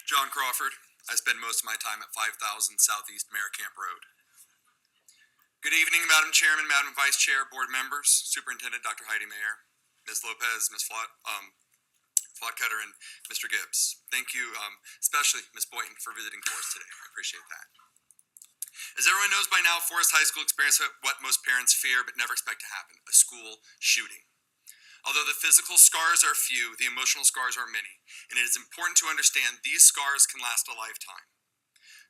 John Crawford. I spend most of my time at 5000 Southeast Mayor Camp Road. Good evening, Madam Chairman, Madam Vice Chair, board members, Superintendent Dr. Heidi Mayer, Ms. Lopez, Ms. Flotcutter, and Mr. Gibbs. Thank you, especially Ms. Boynton, for visiting for us today. I appreciate that. As everyone knows by now, Forest High School experienced what most parents fear but never expect to happen, a school shooting. Although the physical scars are few, the emotional scars are many, and it is important to understand these scars can last a lifetime.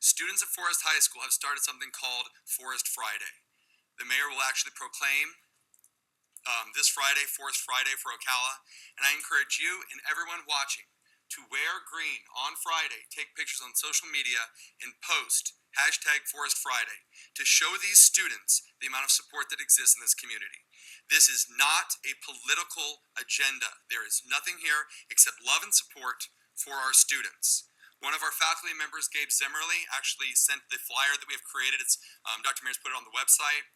Students at Forest High School have started something called Forest Friday. The mayor will actually proclaim this Friday, Forest Friday for Ocala, and I encourage you and everyone watching to wear green on Friday, take pictures on social media, and post #ForestFriday to show these students the amount of support that exists in this community. This is not a political agenda. There is nothing here except love and support for our students. One of our faculty members, Gabe Zimmerly, actually sent the flyer that we have created. It's Dr. Mayer's put it on the website,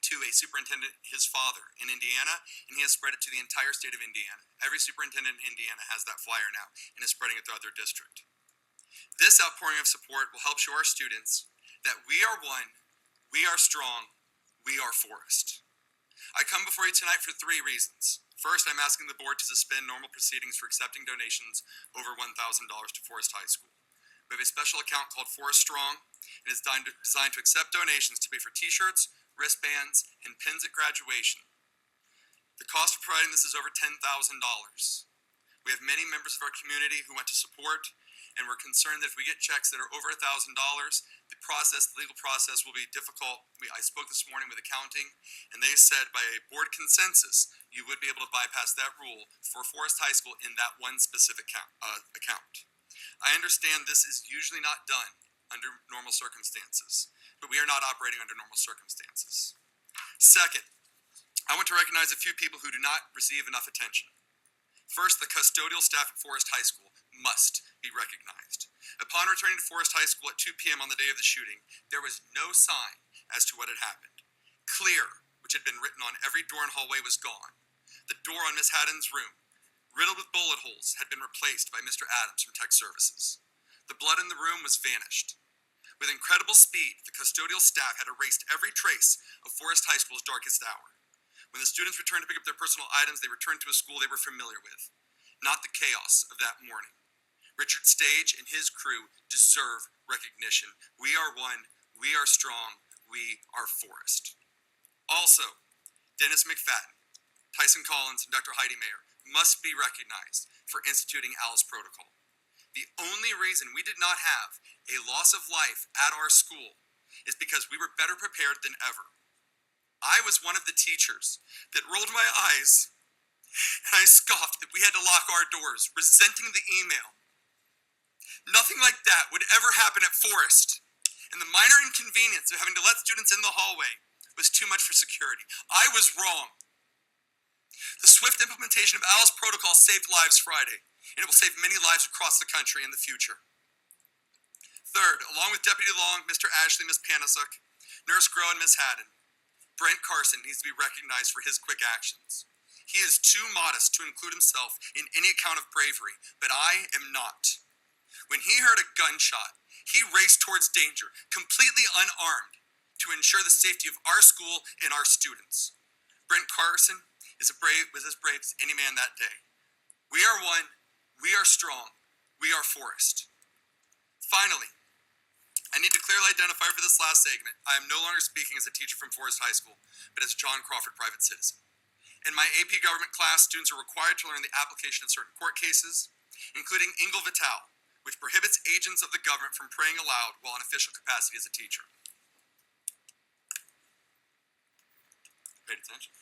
to a superintendent, his father, in Indiana, and he has spread it to the entire state of Indiana. Every superintendent in Indiana has that flyer now and is spreading it throughout their district. This outpouring of support will help show our students that we are one, we are strong, we are Forest. I come before you tonight for 3 reasons. First, I'm asking the board to suspend normal proceedings for accepting donations over $1,000 to Forest High School. We have a special account called Forest Strong, and it's designed to accept donations to pay for t-shirts, wristbands, and pins at graduation. The cost of providing this is over $10,000. We have many members of our community who want to support, and we're concerned that if we get checks that are over $1,000, the legal process will be difficult. I spoke this morning with accounting, and they said by a board consensus, you would be able to bypass that rule for Forest High School in that one specific account. I understand this is usually not done under normal circumstances, but we are not operating under normal circumstances. Second, I want to recognize a few people who do not receive enough attention. First, the custodial staff at Forest High School must be recognized. Upon returning to Forest High School at 2 p.m. on the day of the shooting, there was no sign as to what had happened. Clear, which had been written on every door and hallway, was gone. The door on Miss Haddon's room, riddled with bullet holes, had been replaced by Mr. Adams from Tech Services. The blood in the room was vanished. With incredible speed, the custodial staff had erased every trace of Forest High School's darkest hour. When the students returned to pick up their personal items, they returned to a school they were familiar with, not the chaos of that morning. Richard Stage and his crew deserve recognition. We are one, we are strong, we are Forest. Also, Dennis McFadden, Tyson Collins, and Dr. Heidi Mayer must be recognized for instituting Alice Protocol. The only reason we did not have a loss of life at our school is because we were better prepared than ever. I was one of the teachers that rolled my eyes and I scoffed that we had to lock our doors, resenting the email. Nothing like that would ever happen at Forest, and the minor inconvenience of having to let students in the hallway was too much for security. I was wrong. The swift implementation of Alice Protocol saved lives Friday, and it will save many lives across the country in the future. Third, along with Deputy Long, Mr. Ashley, Ms. Panasuk, Nurse Groh, and Ms. Haddon, Brent Carson needs to be recognized for his quick actions. He is too modest to include himself in any account of bravery, but I am not. When he heard a gunshot, he raced towards danger, completely unarmed, to ensure the safety of our school and our students. Brent Carson was as brave as any man that day. We are one, we are strong, we are Forest. Finally, I need to clearly identify for this last segment, I am no longer speaking as a teacher from Forest High School, but as John Crawford, private citizen. In my AP government class, students are required to learn the application of certain court cases, including Ingle Vital, which prohibits agents of the government from praying aloud while in official capacity as a teacher. Paid attention?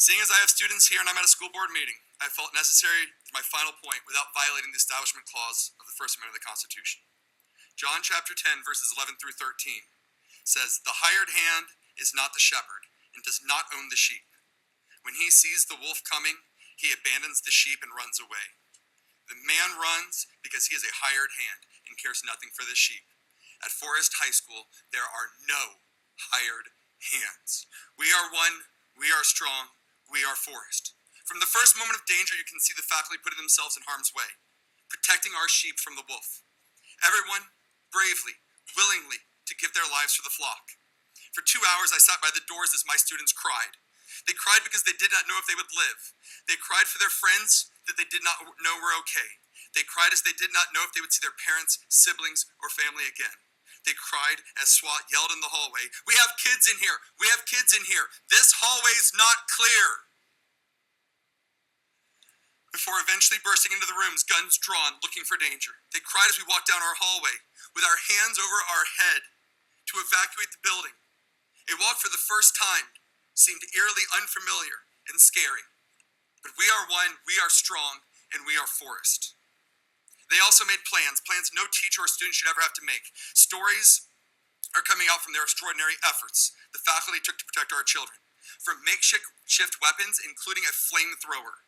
Seeing as I have students here and I'm at a school board meeting, I felt necessary to my final point without violating the Establishment Clause of the First Amendment of the Constitution. John chapter 10, verses 11 through 13 says, "The hired hand is not the shepherd and does not own the sheep. When he sees the wolf coming, he abandons the sheep and runs away. The man runs because he is a hired hand and cares nothing for the sheep. At Forest High School, there are no hired hands. We are one, we are strong, we are Forest. From the first moment of danger, you can see the faculty putting themselves in harm's way, protecting our sheep from the wolf. Everyone, bravely, willingly, to give their lives for the flock. For 2 hours I sat by the doors as my students cried. They cried because they did not know if they would live. They cried for their friends that they did not know were okay. They cried as they did not know if they would see their parents, siblings, or family again. They cried as SWAT yelled in the hallway, "We have kids in here! We have kids in here! This hallway's not clear!" Before eventually bursting into the rooms, guns drawn, looking for danger. They cried as we walked down our hallway, with our hands over our head, to evacuate the building. A walk for the first time seemed eerily unfamiliar and scary. But we are one, we are strong, and we are Forest. They also made plans no teacher or student should ever have to make. Stories are coming out from their extraordinary efforts the faculty took to protect our children. From makeshift weapons, including a flamethrower,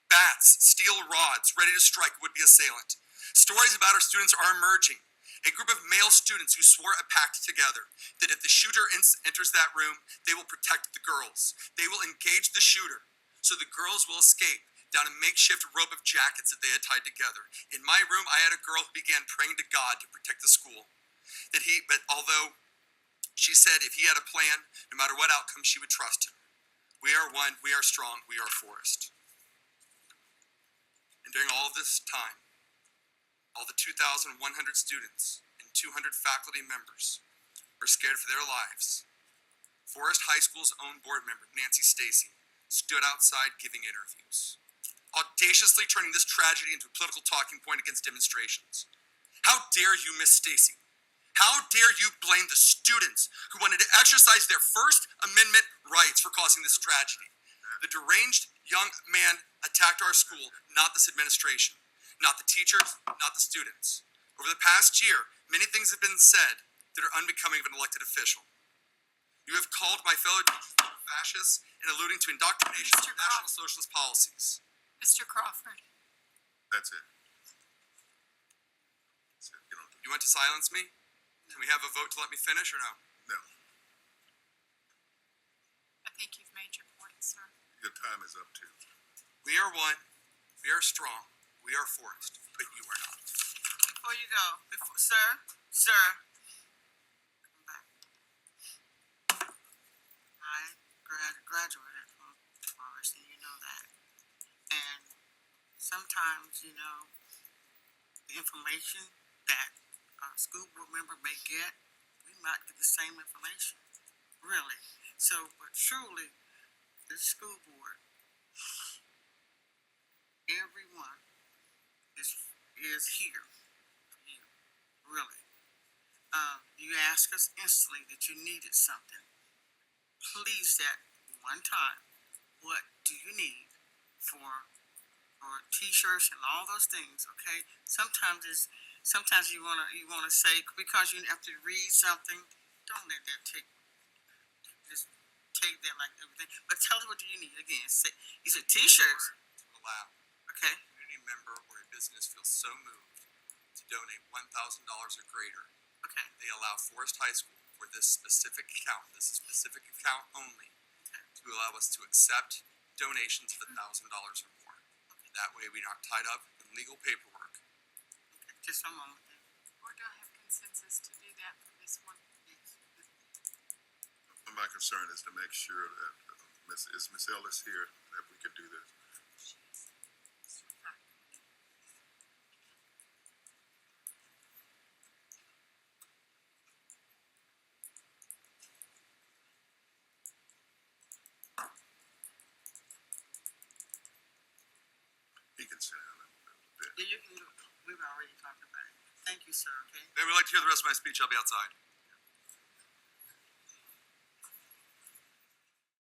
bats, steel rods, ready to strike would-be assailant. Stories about our students are emerging. A group of male students who swore a pact together that if the shooter enters that room, they will protect the girls. They will engage the shooter, so the girls will escape down a makeshift rope of jackets that they had tied together. In my room, I had a girl who began praying to God to protect the school. But although she said if he had a plan, no matter what outcome, she would trust him. We are one, we are strong, we are Forest. And during all this time, all the 2,100 students and 200 faculty members were scared for their lives. Forest High School's own board member, Nancy Stacy, stood outside giving interviews, audaciously turning this tragedy into a political talking point against demonstrations. How dare you, Miss Stacy? How dare you blame the students who wanted to exercise their First Amendment rights for causing this tragedy? The deranged young man attacked our school, not this administration, not the teachers, not the students. Over the past year, many things have been said that are unbecoming of an elected official. You have called my fellow teachers fascists and alluding to indoctrination of National Socialist policies. Mr. Crawford. That's it. You want to silence me? Can we have a vote to let me finish or no? No. I think you've made your point, sir. Your time is up too. We are one, we are strong, we are Forest, but you are not. Before you go, sir, come back. I graduated from Forest, and you know that. And sometimes, the information that a school board member may get, we might get the same information. Really. So, but truly, the school board, everyone is here for you. Really. You asked us instantly that you needed something. Please, that one time, what do you need for t-shirts and all those things? Okay. Sometimes you wanna say because you have to read something. Don't let that take that like everything. But tell us, what do you need? Again, you said t-shirts. To allow Okay. a community member or a business feels so moved to donate $1,000 or greater. Okay. They allow Forest High School for this specific account only, to allow us to accept donations of $1,000 or more. That way we're not tied up in legal paperwork. Okay. Just a moment. Or do I have consensus to do that for this one? My concern is to make sure that Miss Ellis here, that we could do this. He can sit down a bit. Yeah, you can. We've already talked about it. Thank you, sir. Okay. If you would like to hear the rest of my speech, I'll be outside.